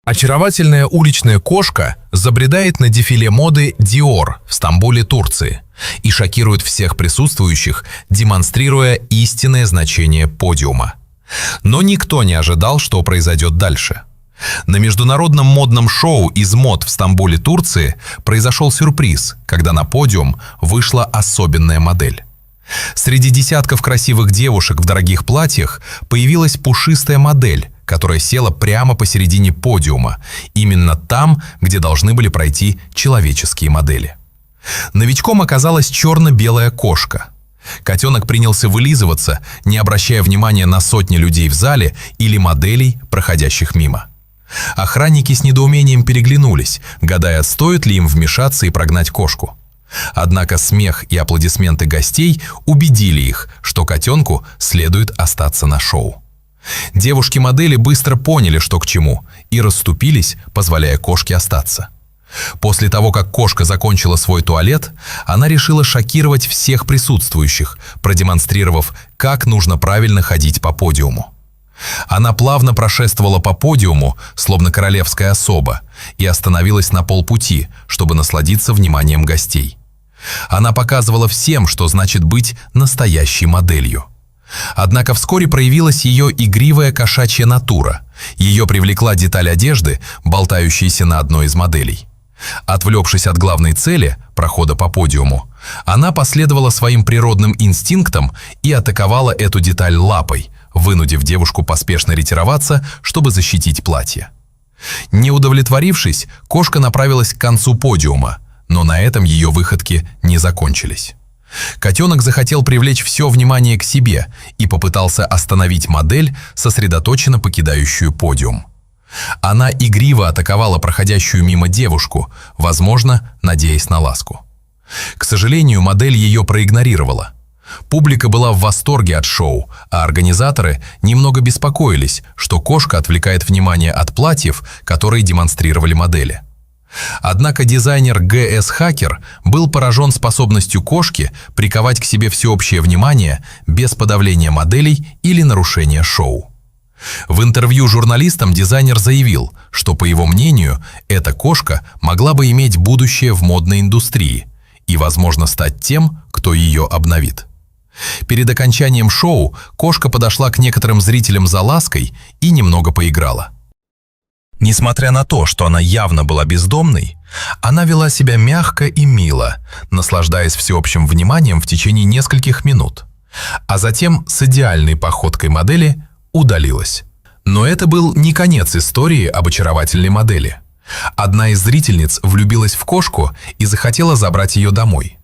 Очаровательная уличная кошка забредает на дефиле моды Dior в Стамбуле, Турции, и шокирует всех присутствующих, демонстрируя истинное значение подиума. Но никто не ожидал, что произойдет дальше. На международном модном шоу из мод в Стамбуле, Турции, произошел сюрприз, когда на подиум вышла особенная модель. Среди десятков красивых девушек в дорогих платьях появилась пушистая модель, которая села прямо посередине подиума, именно там, где должны были пройти человеческие модели. Новичком оказалась черно-белая кошка. Котенок принялся вылизываться, не обращая внимания на сотни людей в зале или моделей, проходящих мимо. Охранники с недоумением переглянулись, гадая, стоит ли им вмешаться и прогнать кошку. Однако смех и аплодисменты гостей убедили их, что котенку следует остаться на шоу. Девушки-модели быстро поняли, что к чему, и расступились, позволяя кошке остаться. После того, как кошка закончила свой туалет, она решила шокировать всех присутствующих, продемонстрировав, как нужно правильно ходить по подиуму. Она плавно прошествовала по подиуму, словно королевская особа, и остановилась на полпути, чтобы насладиться вниманием гостей. Она показывала всем, что значит быть настоящей моделью. Однако вскоре проявилась ее игривая кошачья натура. Ее привлекла деталь одежды, болтающаяся на одной из моделей. Отвлекшись от главной цели, прохода по подиуму, она последовала своим природным инстинктам и атаковала эту деталь лапой, вынудив девушку поспешно ретироваться, чтобы защитить платье. Не удовлетворившись, кошка направилась к концу подиума, но на этом ее выходки не закончились. Котенок захотел привлечь все внимание к себе и попытался остановить модель, сосредоточенно покидающую подиум. Она игриво атаковала проходящую мимо девушку, возможно, надеясь на ласку. К сожалению, модель ее проигнорировала. Публика была в восторге от шоу, а организаторы немного беспокоились, что кошка отвлекает внимание от платьев, которые демонстрировали модели. Однако дизайнер Г.С. Хакер был поражен способностью кошки приковать к себе всеобщее внимание без подавления моделей или нарушения шоу. В интервью журналистам дизайнер заявил, что, по его мнению, эта кошка могла бы иметь будущее в модной индустрии и, возможно, стать тем, кто ее обновит. Перед окончанием шоу кошка подошла к некоторым зрителям за лаской и немного поиграла. Несмотря на то, что она явно была бездомной, она вела себя мягко и мило, наслаждаясь всеобщим вниманием в течение нескольких минут, а затем с идеальной походкой модели удалилась. Но это был не конец истории об очаровательной модели. Одна из зрительниц влюбилась в кошку и захотела забрать ее домой.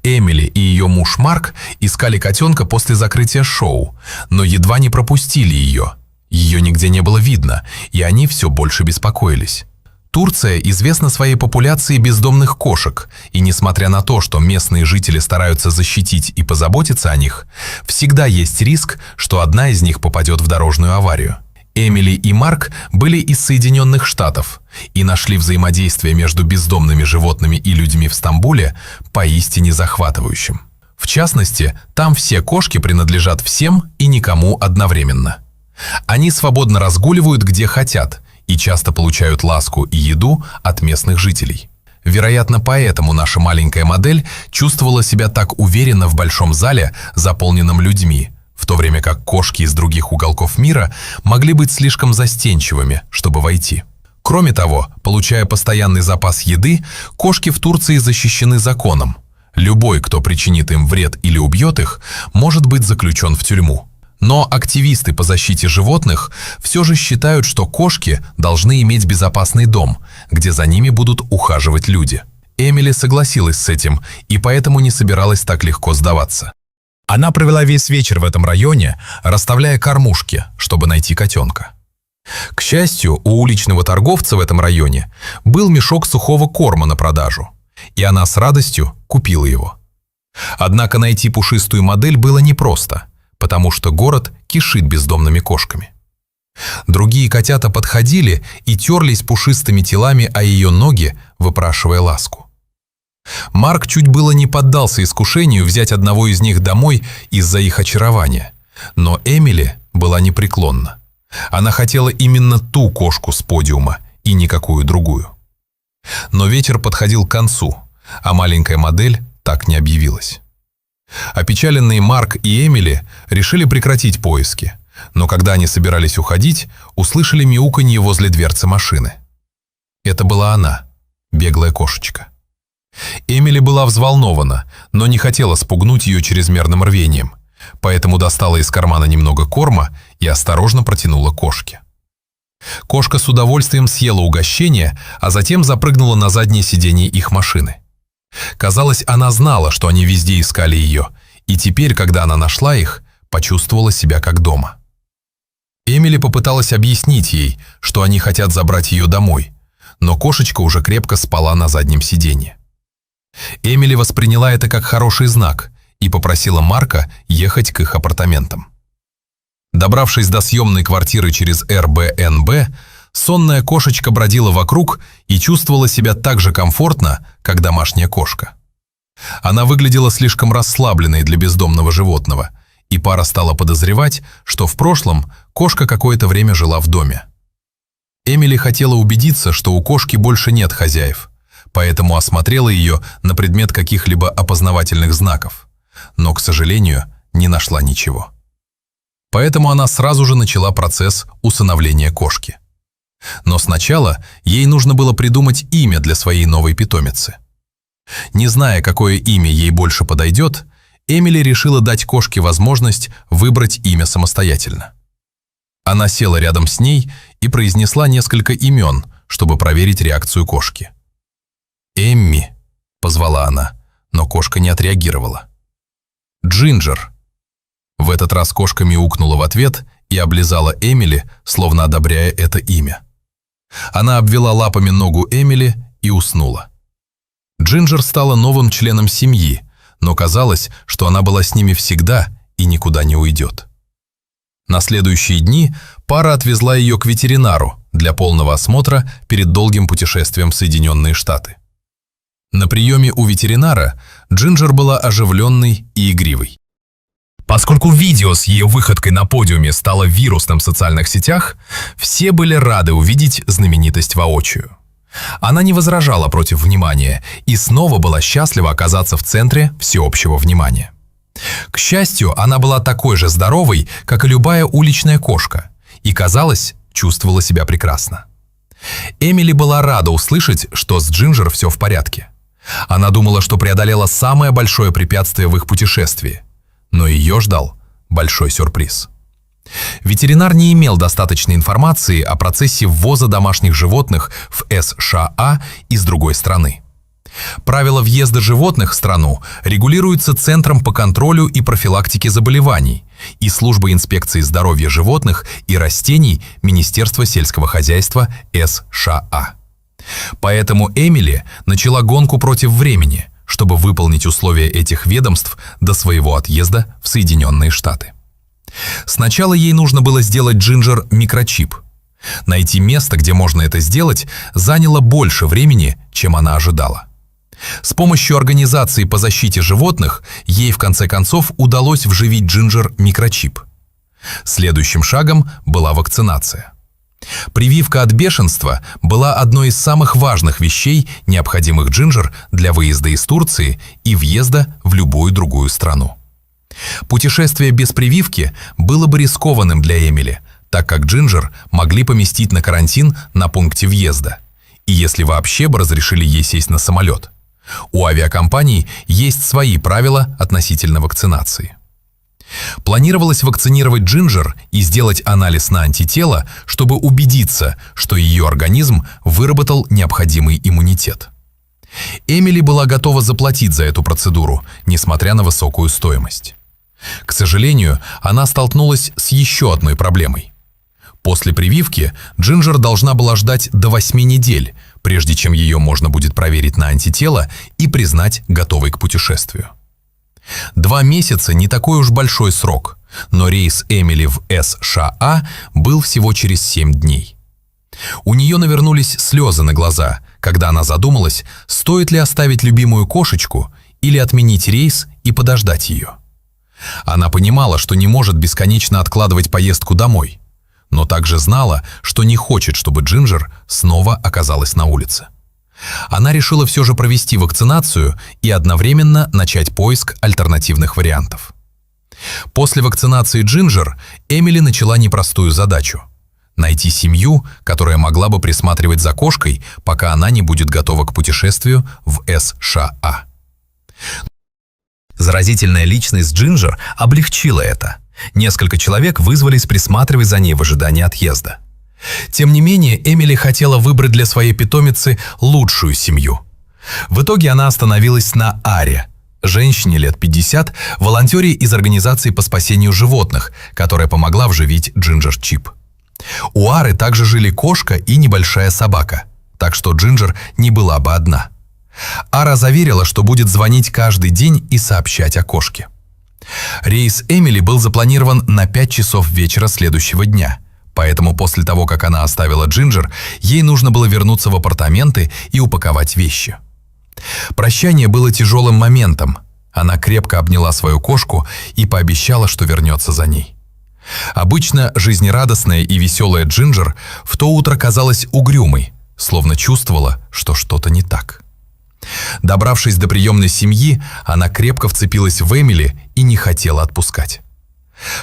Эмили и ее муж Марк искали котенка после закрытия шоу, но едва не пропустили ее. Ее нигде не было видно, и они все больше беспокоились. Турция известна своей популяцией бездомных кошек, и несмотря на то, что местные жители стараются защитить и позаботиться о них, всегда есть риск, что одна из них попадет в дорожную аварию. Эмили и Марк были из Соединенных Штатов и нашли взаимодействие между бездомными животными и людьми в Стамбуле поистине захватывающим. В частности, там все кошки принадлежат всем и никому одновременно. Они свободно разгуливают где хотят и часто получают ласку и еду от местных жителей. Вероятно, поэтому наша маленькая модель чувствовала себя так уверенно в большом зале, заполненном людьми, в то время как кошки из других уголков мира могли быть слишком застенчивыми, чтобы войти. Кроме того, получая постоянный запас еды, кошки в Турции защищены законом. Любой, кто причинит им вред или убьет их, может быть заключен в тюрьму. Но активисты по защите животных все же считают, что кошки должны иметь безопасный дом, где за ними будут ухаживать люди. Эмили согласилась с этим и поэтому не собиралась так легко сдаваться. Она провела весь вечер в этом районе, расставляя кормушки, чтобы найти котенка. К счастью, у уличного торговца в этом районе был мешок сухого корма на продажу, и она с радостью купила его. Однако найти пушистую модель было непросто, потому что город кишит бездомными кошками. Другие котята подходили и терлись пушистыми телами о ее ноги, выпрашивая ласку. Марк чуть было не поддался искушению взять одного из них домой из-за их очарования, но Эмили была непреклонна. Она хотела именно ту кошку с подиума и никакую другую. Но ветер подходил к концу, а маленькая модель так не объявилась. Опечаленные Марк и Эмили решили прекратить поиски, но когда они собирались уходить, услышали мяуканье возле дверцы машины. Это была она, беглая кошечка. Эмили была взволнована, но не хотела спугнуть ее чрезмерным рвением, поэтому достала из кармана немного корма и осторожно протянула кошке. Кошка с удовольствием съела угощение, а затем запрыгнула на заднее сиденье их машины. Казалось, она знала, что они везде искали ее, и теперь, когда она нашла их, почувствовала себя как дома. Эмили попыталась объяснить ей, что они хотят забрать ее домой, но кошечка уже крепко спала на заднем сиденье. Эмили восприняла это как хороший знак и попросила Марка ехать к их апартаментам. Добравшись до съемной квартиры через Airbnb, сонная кошечка бродила вокруг и чувствовала себя так же комфортно, как домашняя кошка. Она выглядела слишком расслабленной для бездомного животного, и пара стала подозревать, что в прошлом кошка какое-то время жила в доме. Эмили хотела убедиться, что у кошки больше нет хозяев, поэтому осмотрела ее на предмет каких-либо опознавательных знаков, но, к сожалению, не нашла ничего. Поэтому она сразу же начала процесс усыновления кошки. Но сначала ей нужно было придумать имя для своей новой питомицы. Не зная, какое имя ей больше подойдет, Эмили решила дать кошке возможность выбрать имя самостоятельно. Она села рядом с ней и произнесла несколько имен, чтобы проверить реакцию кошки. «Эмми», — позвала она, но кошка не отреагировала. «Джинджер». В этот раз кошка мяукнула в ответ и облизала Эмили, словно одобряя это имя. Она обвела лапами ногу Эмили и уснула. Джинджер стала новым членом семьи, но казалось, что она была с ними всегда и никуда не уйдет. На следующие дни пара отвезла ее к ветеринару для полного осмотра перед долгим путешествием в Соединенные Штаты. На приеме у ветеринара Джинджер была оживленной и игривой. Поскольку видео с ее выходкой на подиуме стало вирусным в социальных сетях, все были рады увидеть знаменитость воочию. Она не возражала против внимания и снова была счастлива оказаться в центре всеобщего внимания. К счастью, она была такой же здоровой, как и любая уличная кошка, и, казалось, чувствовала себя прекрасно. Эмили была рада услышать, что с Джинджер все в порядке. Она думала, что преодолела самое большое препятствие в их путешествии, но ее ждал большой сюрприз. Ветеринар не имел достаточной информации о процессе ввоза домашних животных в США из другой страны. Правила въезда животных в страну регулируются Центром по контролю и профилактике заболеваний и Службой инспекции здоровья животных и растений Министерства сельского хозяйства США. Поэтому Эмили начала гонку против времени, чтобы выполнить условия этих ведомств до своего отъезда в Соединенные Штаты. Сначала ей нужно было сделать Джинджер микрочип. Найти место, где можно это сделать, заняло больше времени, чем она ожидала. С помощью организации по защите животных ей в конце концов удалось вживить Джинджер микрочип. Следующим шагом была вакцинация. Прививка от бешенства была одной из самых важных вещей, необходимых Джинджер для выезда из Турции и въезда в любую другую страну. Путешествие без прививки было бы рискованным для Эмили, так как Джинджер могли поместить на карантин на пункте въезда, и если вообще бы разрешили ей сесть на самолет. У авиакомпаний есть свои правила относительно вакцинации. Планировалось вакцинировать Джинджер и сделать анализ на антитела, чтобы убедиться, что ее организм выработал необходимый иммунитет. Эмили была готова заплатить за эту процедуру, несмотря на высокую стоимость. К сожалению, она столкнулась с еще одной проблемой. После прививки Джинджер должна была ждать до 8 недель, прежде чем ее можно будет проверить на антитела и признать готовой к путешествию. 2 месяца не такой уж большой срок, но рейс Эмили в США был всего через 7 дней. У нее навернулись слезы на глаза, когда она задумалась, стоит ли оставить любимую кошечку или отменить рейс и подождать ее. Она понимала, что не может бесконечно откладывать поездку домой, но также знала, что не хочет, чтобы Джинджер снова оказалась на улице. Она решила все же провести вакцинацию и одновременно начать поиск альтернативных вариантов. После вакцинации Джинджер Эмили начала непростую задачу – найти семью, которая могла бы присматривать за кошкой, пока она не будет готова к путешествию в США. Заразительная личность Джинджер облегчила это. Несколько человек вызвались присматривать за ней в ожидании отъезда. Тем не менее, Эмили хотела выбрать для своей питомицы лучшую семью. В итоге она остановилась на Аре, женщине лет 50, волонтере из организации по спасению животных, которая помогла вживить Джинджер чип. У Ары также жили кошка и небольшая собака, так что Джинджер не была бы одна. Ара заверила, что будет звонить каждый день и сообщать о кошке. Рейс Эмили был запланирован на 5 часов вечера следующего дня, поэтому после того, как она оставила Джинджер, ей нужно было вернуться в апартаменты и упаковать вещи. Прощание было тяжелым моментом. Она крепко обняла свою кошку и пообещала, что вернется за ней. Обычно жизнерадостная и веселая Джинджер в то утро казалась угрюмой, словно чувствовала, что что-то не так. Добравшись до приемной семьи, она крепко вцепилась в Эмили и не хотела отпускать.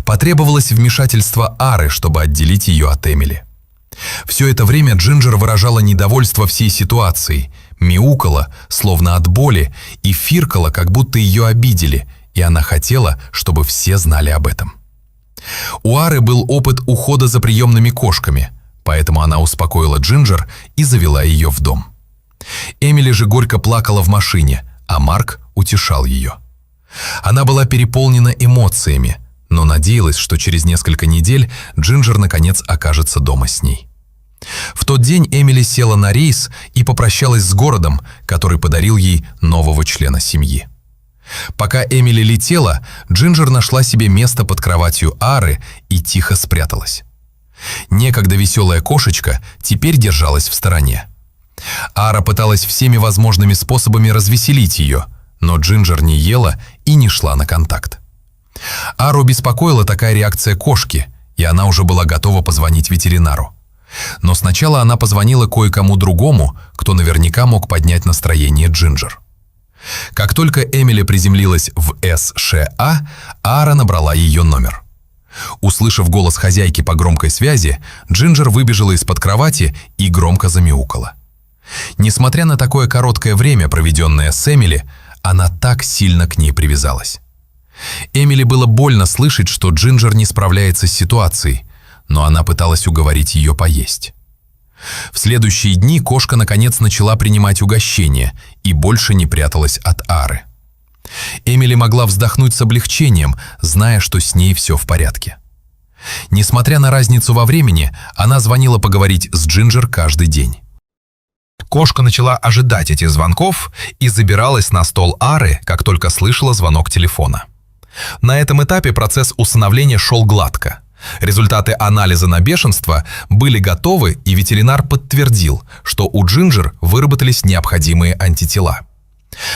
Потребовалось вмешательство Ары, чтобы отделить ее от Эмили. Все это время Джинджер выражала недовольство всей ситуацией, мяукала, словно от боли, и фыркала, как будто ее обидели, и она хотела, чтобы все знали об этом. У Ары был опыт ухода за приемными кошками, поэтому она успокоила Джинджер и завела ее в дом. Эмили же горько плакала в машине, а Марк утешал ее. Она была переполнена эмоциями, но надеялась, что через несколько недель Джинджер наконец окажется дома с ней. В тот день Эмили села на рейс и попрощалась с городом, который подарил ей нового члена семьи. Пока Эмили летела, Джинджер нашла себе место под кроватью Ары и тихо спряталась. Некогда веселая кошечка теперь держалась в стороне. Ара пыталась всеми возможными способами развеселить ее, но Джинджер не ела и не шла на контакт. Ару беспокоила такая реакция кошки, и она уже была готова позвонить ветеринару. Но сначала она позвонила кое-кому другому, кто наверняка мог поднять настроение Джинджер. Как только Эмили приземлилась в США, Ара набрала ее номер. Услышав голос хозяйки по громкой связи, Джинджер выбежала из-под кровати и громко замяукала. Несмотря на такое короткое время, проведенное с Эмили, она так сильно к ней привязалась. Эмили было больно слышать, что Джинджер не справляется с ситуацией, но она пыталась уговорить ее поесть. В следующие дни кошка наконец начала принимать угощения и больше не пряталась от Ары. Эмили могла вздохнуть с облегчением, зная, что с ней все в порядке. Несмотря на разницу во времени, она звонила поговорить с Джинджер каждый день. Кошка начала ожидать этих звонков и забиралась на стол Ары, как только слышала звонок телефона. На этом этапе процесс усыновления шел гладко. Результаты анализа на бешенство были готовы, и ветеринар подтвердил, что у Джинджер выработались необходимые антитела.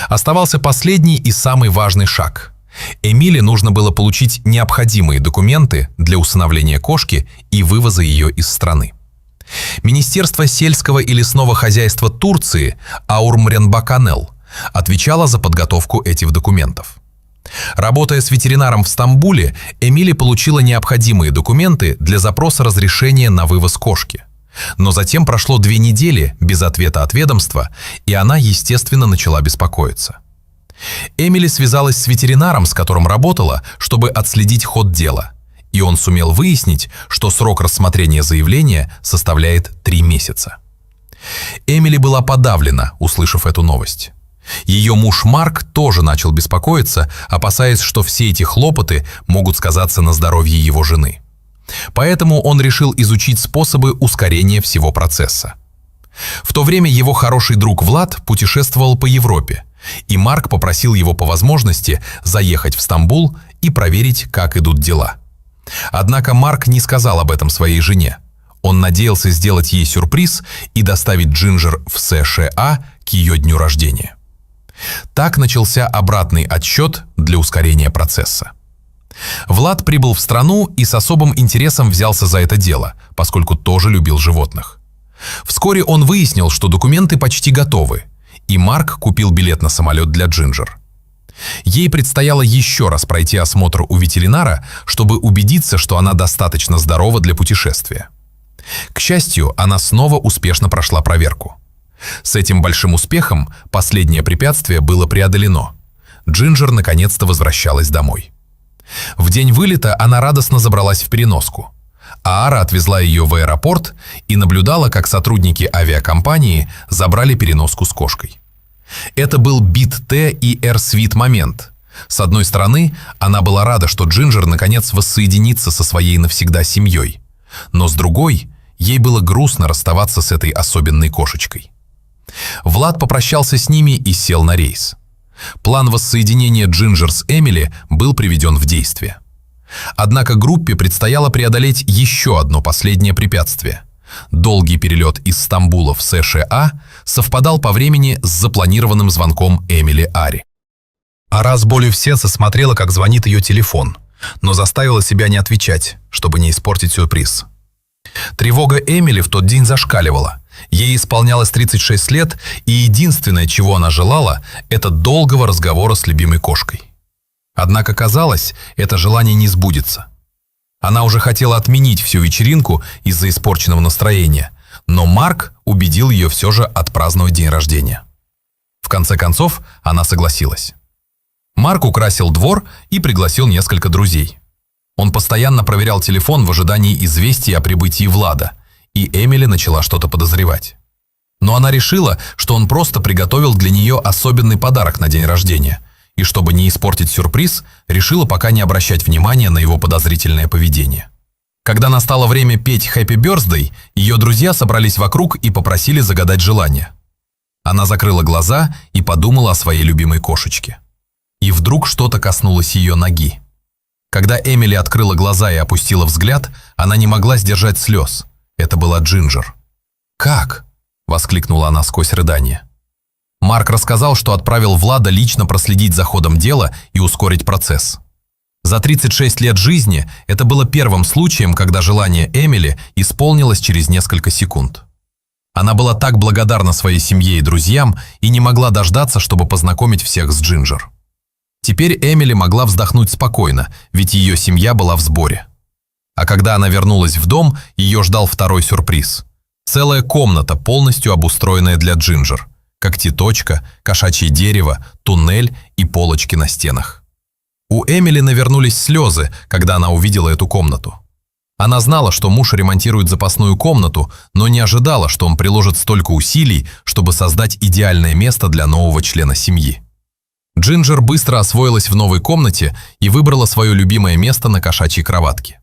Оставался последний и самый важный шаг. Эмили нужно было получить необходимые документы для усыновления кошки и вывоза ее из страны. Министерство сельского и лесного хозяйства Турции Аурмренбаканел отвечало за подготовку этих документов. Работая с ветеринаром в Стамбуле, Эмили получила необходимые документы для запроса разрешения на вывоз кошки. Но затем прошло 2 недели без ответа от ведомства, и она, естественно, начала беспокоиться. Эмили связалась с ветеринаром, с которым работала, чтобы отследить ход дела, и он сумел выяснить, что срок рассмотрения заявления составляет 3 месяца. Эмили была подавлена, услышав эту новость. Ее муж Марк тоже начал беспокоиться, опасаясь, что все эти хлопоты могут сказаться на здоровье его жены. Поэтому он решил изучить способы ускорения всего процесса. В то время его хороший друг Влад путешествовал по Европе, и Марк попросил его по возможности заехать в Стамбул и проверить, как идут дела. Однако Марк не сказал об этом своей жене. Он надеялся сделать ей сюрприз и доставить Джинджер в США к ее дню рождения. Так начался обратный отсчет для ускорения процесса. Влад прибыл в страну и с особым интересом взялся за это дело, поскольку тоже любил животных. Вскоре он выяснил, что документы почти готовы, и Марк купил билет на самолет для Джинджер. Ей предстояло еще раз пройти осмотр у ветеринара, чтобы убедиться, что она достаточно здорова для путешествия. К счастью, она снова успешно прошла проверку. С этим большим успехом последнее препятствие было преодолено. Джинджер наконец-то возвращалась домой. В день вылета она радостно забралась в переноску. Аара отвезла ее в аэропорт и наблюдала, как сотрудники авиакомпании забрали переноску с кошкой. Это был бит Т и Р-свит момент. С одной стороны, она была рада, что Джинджер наконец воссоединится со своей навсегда семьей. Но с другой, ей было грустно расставаться с этой особенной кошечкой. Влад попрощался с ними и сел на рейс. План воссоединения Джинджер с Эмили был приведен в действие. Однако группе предстояло преодолеть еще одно последнее препятствие. Долгий перелет из Стамбула в США совпадал по времени с запланированным звонком Эмили Ари. Ара с болью в сердце смотрела, как звонит ее телефон, но заставила себя не отвечать, чтобы не испортить сюрприз. Тревога Эмили в тот день зашкаливала. Ей исполнялось 36 лет, и единственное, чего она желала, это долгого разговора с любимой кошкой. Однако, казалось, это желание не сбудется. Она уже хотела отменить всю вечеринку из-за испорченного настроения, но Марк убедил ее все же отпраздновать день рождения. В конце концов, она согласилась. Марк украсил двор и пригласил несколько друзей. Он постоянно проверял телефон в ожидании известий о прибытии Влада, и Эмили начала что-то подозревать. Но она решила, что он просто приготовил для нее особенный подарок на день рождения, и чтобы не испортить сюрприз, решила пока не обращать внимания на его подозрительное поведение. Когда настало время петь «Happy Birthday», ее друзья собрались вокруг и попросили загадать желание. Она закрыла глаза и подумала о своей любимой кошечке. И вдруг что-то коснулось ее ноги. Когда Эмили открыла глаза и опустила взгляд, она не могла сдержать слез. Это была Джинджер. «Как?» – воскликнула она сквозь рыдание. Марк рассказал, что отправил Влада лично проследить за ходом дела и ускорить процесс. За 36 лет жизни это было первым случаем, когда желание Эмили исполнилось через несколько секунд. Она была так благодарна своей семье и друзьям и не могла дождаться, чтобы познакомить всех с Джинджер. Теперь Эмили могла вздохнуть спокойно, ведь ее семья была в сборе. А когда она вернулась в дом, ее ждал второй сюрприз. Целая комната, полностью обустроенная для Джинджер. Когтеточка, кошачье дерево, туннель и полочки на стенах. У Эмили навернулись слезы, когда она увидела эту комнату. Она знала, что муж ремонтирует запасную комнату, но не ожидала, что он приложит столько усилий, чтобы создать идеальное место для нового члена семьи. Джинджер быстро освоилась в новой комнате и выбрала свое любимое место на кошачьей кроватке.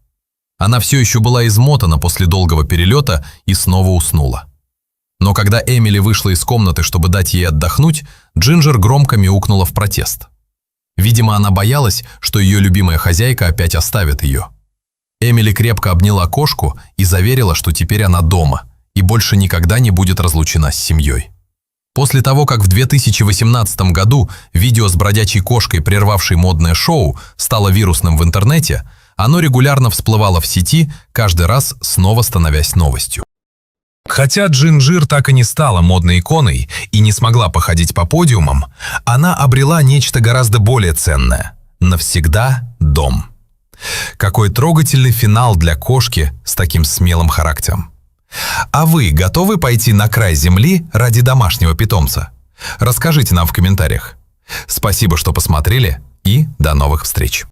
Она все еще была измотана после долгого перелета и снова уснула. Но когда Эмили вышла из комнаты, чтобы дать ей отдохнуть, Джинджер громко мяукнула в протест. Видимо, она боялась, что ее любимая хозяйка опять оставит ее. Эмили крепко обняла кошку и заверила, что теперь она дома и больше никогда не будет разлучена с семьей. После того, как в 2018 году видео с бродячей кошкой, прервавшей модное шоу, стало вирусным в интернете, оно регулярно всплывало в сети, каждый раз снова становясь новостью. Хотя Джинджер так и не стала модной иконой и не смогла походить по подиумам, она обрела нечто гораздо более ценное – навсегда дом. Какой трогательный финал для кошки с таким смелым характером. А вы готовы пойти на край земли ради домашнего питомца? Расскажите нам в комментариях. Спасибо, что посмотрели, и до новых встреч!